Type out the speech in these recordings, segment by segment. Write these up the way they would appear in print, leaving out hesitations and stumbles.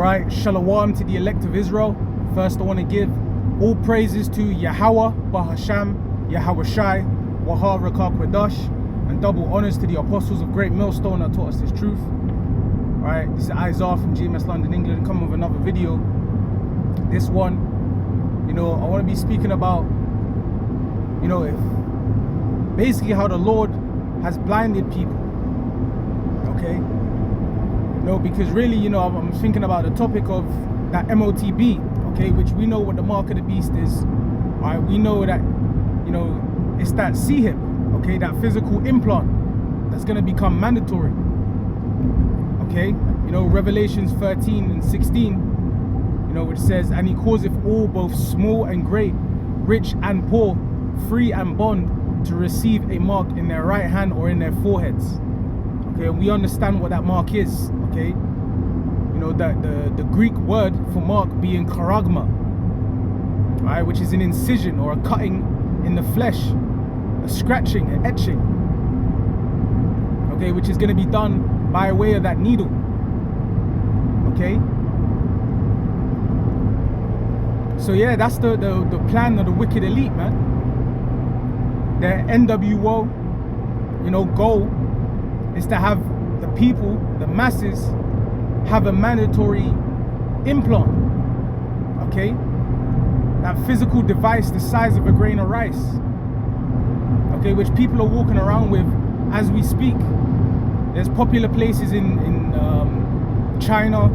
Alright, shalom to the elect of Israel. First, I want to give all praises to Yahweh, Bahasham, Yahweh Shai, Waha Rakak Wadash, and double honors to the apostles of Great Millstone that taught us this truth. Alright, this is Isaiah from GMS London, England, coming with another video. This one, I want to be speaking about, if basically how the Lord has blinded people. Okay? Because really, I'm thinking about the topic of that MOTB, okay, which we know what the mark of the beast is. Alright, we know that, it's that C-hip, okay, that physical implant that's going to become mandatory. Okay, Revelations 13 and 16, which says, and he causeth all, both small and great, rich and poor, free and bond, to receive a mark in their right hand or in their foreheads. Okay, and we understand what that mark is. Okay, that the Greek word for mark being charagma, right, which is an incision or a cutting in the flesh, a scratching, an etching. Okay, which is going to be done by way of that needle. Okay, so yeah, that's the plan of the wicked elite, man. Their NWO, goal is to have the people, the masses, have a mandatory implant. Okay, that physical device the size of a grain of rice. Okay, which people are walking around with as we speak. There's popular places in China,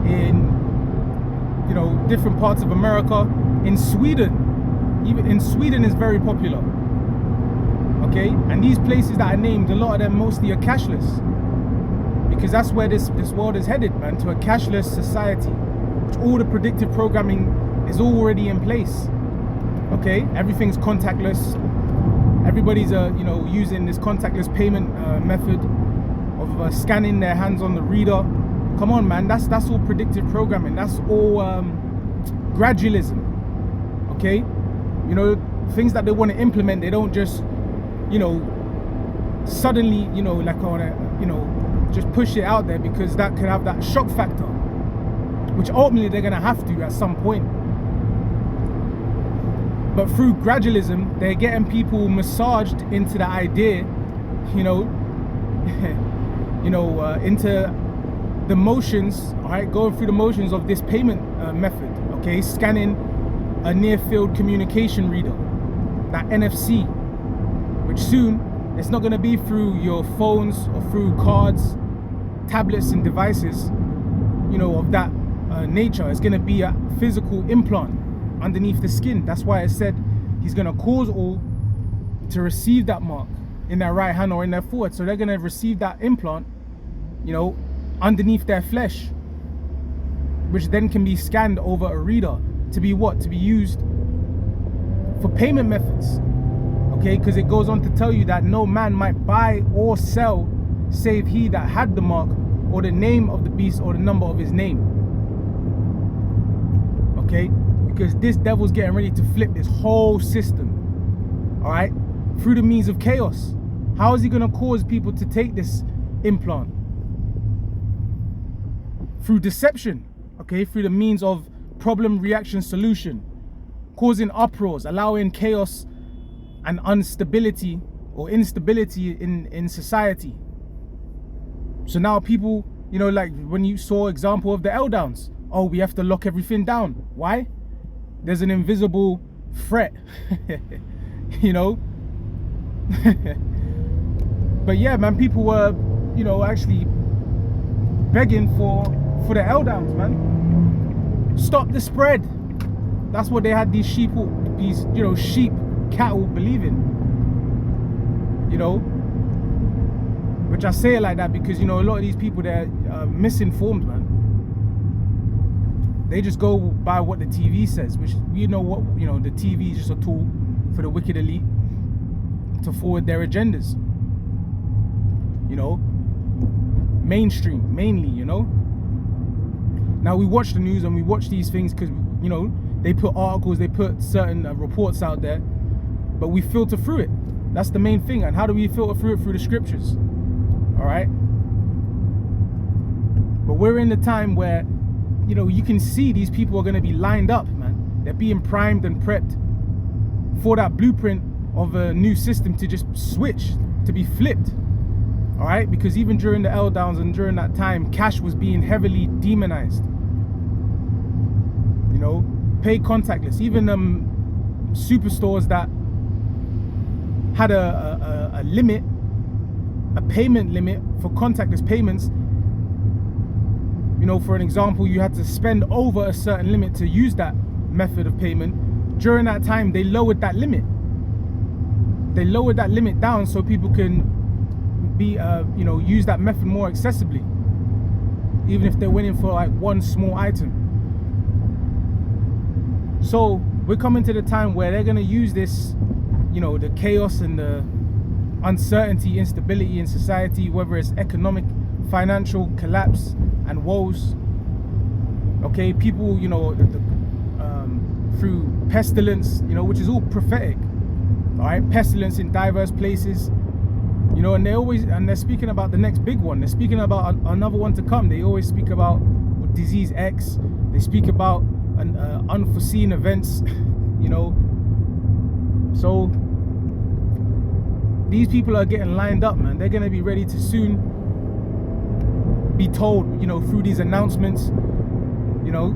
in different parts of America, in Sweden. Even in Sweden is very popular. Okay, and these places that I named, a lot of them mostly are cashless, because that's where this world is headed, man, to a cashless society, which all the predictive programming is already in place. Okay, everything's contactless. Everybody's using this contactless payment method of scanning their hands on the reader. Come on, man, that's all predictive programming. That's all gradualism. Okay, things that they want to implement, they don't just suddenly just push it out there, because that could have that shock factor, which ultimately they're gonna have to at some point. But through gradualism, they're getting people massaged into the idea, into the motions, all right, going through the motions of this payment method, okay, scanning a near-field communication reader, that NFC, which soon, it's not going to be through your phones or through cards, tablets and devices, of that nature. It's going to be a physical implant underneath the skin. That's why it said he's going to cause all to receive that mark in their right hand or in their forehead. So they're going to receive that implant, underneath their flesh, which then can be scanned over a reader to be what? To be used for payment methods. Okay, because it goes on to tell you that no man might buy or sell save he that had the mark or the name of the beast or the number of his name. Okay, because this devil's getting ready to flip this whole system, all right, through the means of chaos. How is he going to cause people to take this implant? Through deception, okay, through the means of problem, reaction, solution, causing uproars, allowing chaos and instability in society. So now people, like when you saw example of the L-downs, oh, we have to lock everything down. Why? There's an invisible threat, But yeah, man, people were, actually begging for the L-downs, man. Stop the spread. That's what they had these sheep, cattle believing, which I say it like that because a lot of these people, they're misinformed, man. They just go by what the TV says, which the TV is just a tool for the wicked elite to forward their agendas, mainstream mainly. Now we watch the news and we watch these things because they put articles, they put certain reports out there, but we filter through it. That's the main thing. And how do we filter through it? Through the scriptures. All right. But we're in the time where, you know, you can see these people are going to be lined up, man. They're being primed and prepped for that blueprint of a new system to just switch, to be flipped. All right, because even during the L downs and during that time, cash was being heavily demonized. You know, pay contactless. Even superstores that had a limit, a payment limit for contactless payments. You know, for an example, you had to spend over a certain limit to use that method of payment. During that time, they lowered that limit. They lowered that limit down so people can be, you know, use that method more accessibly, even if they're winning for like one small item. So we're coming to the time where they're going to use this, you know, the chaos and the uncertainty, instability in society, whether it's economic, financial collapse and woes. Okay, people, you know, through pestilence, you know, which is all prophetic. All right, pestilence in diverse places, you know, and they're speaking about the next big one. They're speaking about another one to come. They always speak about disease X. They speak about unforeseen events, you know. So these people are getting lined up, man. They're going to be ready to soon be told, you know, through these announcements, you know,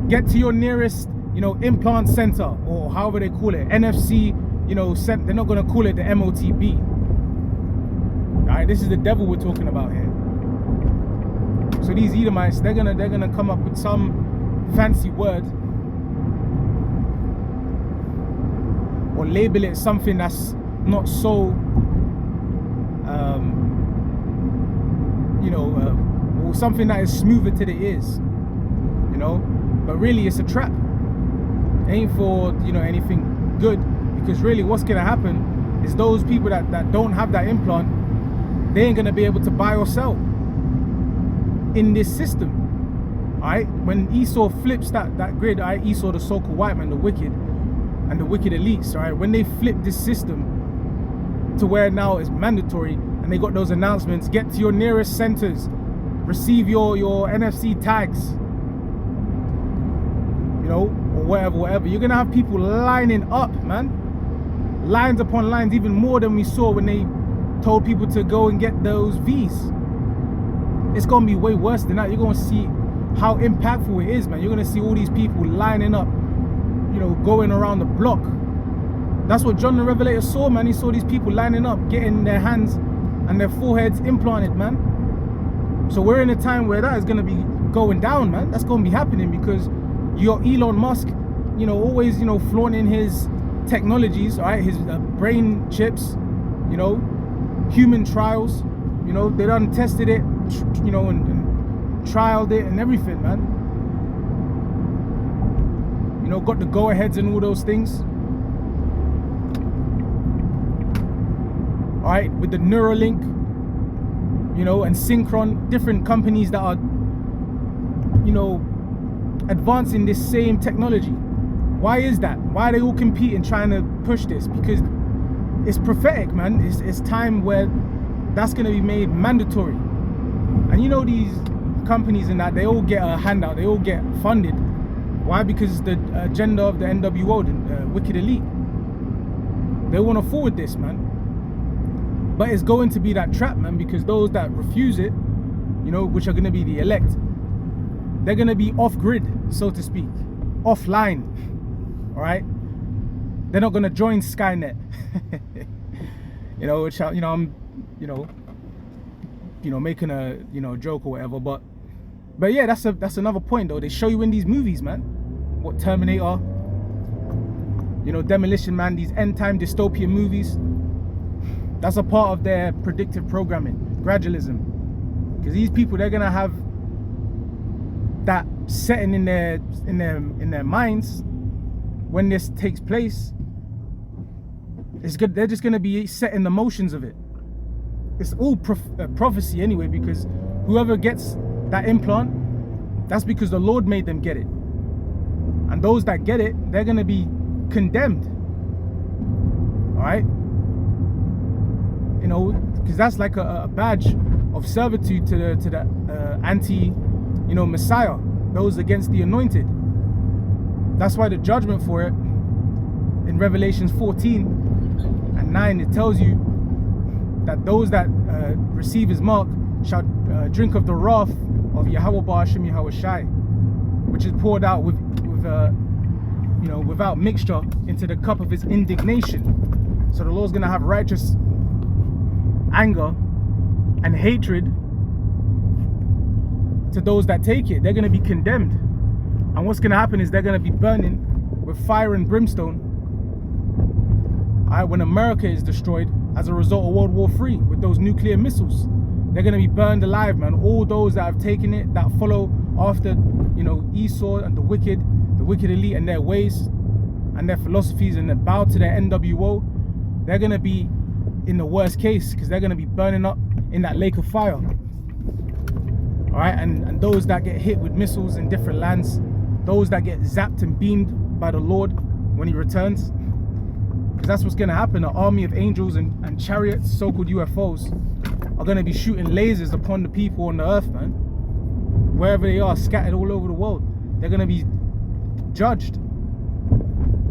get to your nearest, you know, implant center, or however they call it, NFC, you know, they're not going to call it the MOTB. All right, this is the devil we're talking about here. So these Edomites, they're gonna come up with some fancy word, or label it something that's not so, you know, or something that is smoother to the ears, you know. But really, it's a trap. It ain't for, you know, anything good, because really, what's gonna happen is those people that don't have that implant, they ain't gonna be able to buy or sell in this system. Alright, when Esau flips that grid, alright, Esau, the so-called white man, the wicked, and the wicked elites, alright, when they flip this system to where now it's mandatory, and they got those announcements, get to your nearest centers, receive your NFC tags, you know, or whatever, you're gonna have people lining up, man. Lines upon lines, even more than we saw when they told people to go and get those V's. It's gonna be way worse than that. You're gonna see how impactful it is, man. You're gonna see all these people lining up, you know, going around the block. That's what John the Revelator saw, man. He saw these people lining up, getting their hands and their foreheads implanted, man. So we're in a time where that is gonna be going down, man. That's gonna be happening because you're Elon Musk, you know, always, you know, flaunting his technologies, all right, his brain chips, you know, human trials, you know, they done tested it, you know, and trialed it and everything, man. You know, got the go-aheads and all those things. All right, with the Neuralink, you know, and Synchron, different companies that are, you know, advancing this same technology. Why is that? Why are they all competing, trying to push this? Because it's prophetic, man. It's time where that's going to be made mandatory. And you know, these companies and that, they all get a handout, they all get funded. Why? Because the agenda of the NWO, the wicked elite, they want to forward this, man. But it's going to be that trap, man, because those that refuse it, you know, which are going to be the elect, they're going to be off grid, so to speak, offline. All right, they're not going to join Skynet. You know, which, you know, I'm, you know, making a, you know, joke or whatever, but yeah, that's another point though. They show you in these movies, man, what Terminator, you know, Demolition Man, these end time dystopian movies. That's a part of their predictive programming, gradualism, because these people, they're gonna have that setting in their minds when this takes place. It's good. They're just gonna be set in the motions of it. It's all prophecy anyway, because whoever gets that implant, that's because the Lord made them get it. And those that get it, they're gonna be condemned. All right, you know, because that's like a badge of servitude to the Messiah, those against the anointed. That's why the judgment for it in Revelations 14:9, it tells you that those that receive his mark shall drink of the wrath of Yahweh Ba'ashem Yahweh Shai, which is poured out without mixture into the cup of his indignation. So the Lord's going to have righteous anger and hatred to those that take it. They're going to be condemned. And what's going to happen is they're going to be burning with fire and brimstone. When America is destroyed as a result of World War III with those nuclear missiles, they're going to be burned alive, man. All those that have taken it, that follow after, Esau and the wicked elite and their ways and their philosophies, and they bow to their NWO, they're going to be in the worst case, because they're going to be burning up in that lake of fire. All right, and those that get hit with missiles in different lands, those that get zapped and beamed by the Lord when he returns, because that's what's going to happen. An army of angels and chariots, so-called UFOs, are going to be shooting lasers upon the people on the earth, man. Wherever they are, scattered all over the world, they're going to be judged,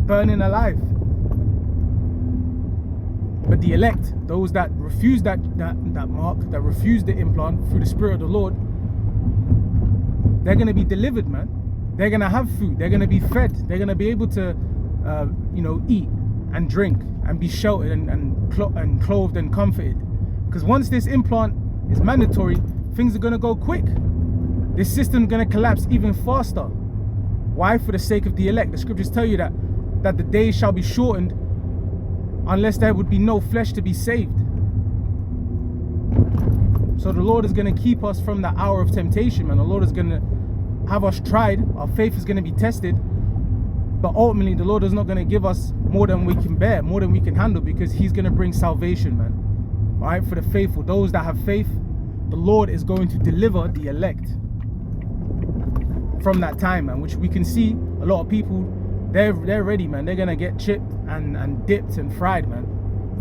burning alive. But the elect, those that refuse that mark, that refuse the implant through the Spirit of the Lord, they're going to be delivered, man. They're going to have food. They're going to be fed. They're going to be able to, eat and drink and be sheltered and clothed and comforted. Because once this implant is mandatory, things are going to go quick. This system is going to collapse even faster. Why? For the sake of the elect. The scriptures tell you that the days shall be shortened unless there would be no flesh to be saved. So the Lord is going to keep us from the hour of temptation, man. The Lord is going to have us tried. Our faith is going to be tested. But ultimately, the Lord is not going to give us more than we can bear, more than we can handle, because he's going to bring salvation, man. All right, for the faithful, those that have faith, the Lord is going to deliver the elect from that time, man, which we can see a lot of people, they're ready, man. They're going to get chipped and dipped and fried, man.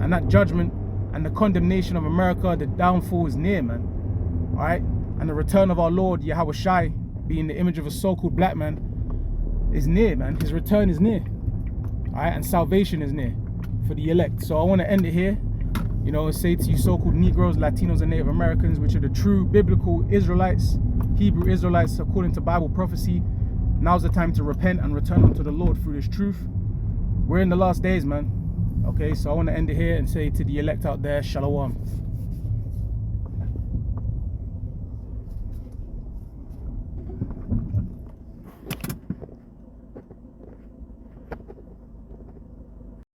And that judgment and the condemnation of America, the downfall is near, man. All right, and the return of our Lord, Yahweh Shai, being the image of a so-called black man, is near, man. His return is near. All right, and salvation is near for the elect. So I want to end it here. Say to you so-called Negroes, Latinos, and Native Americans, which are the true biblical Israelites, Hebrew Israelites, according to Bible prophecy, now's the time to repent and return unto the Lord through this truth. We're in the last days, man. Okay, so I want to end it here and say to the elect out there, Shalom.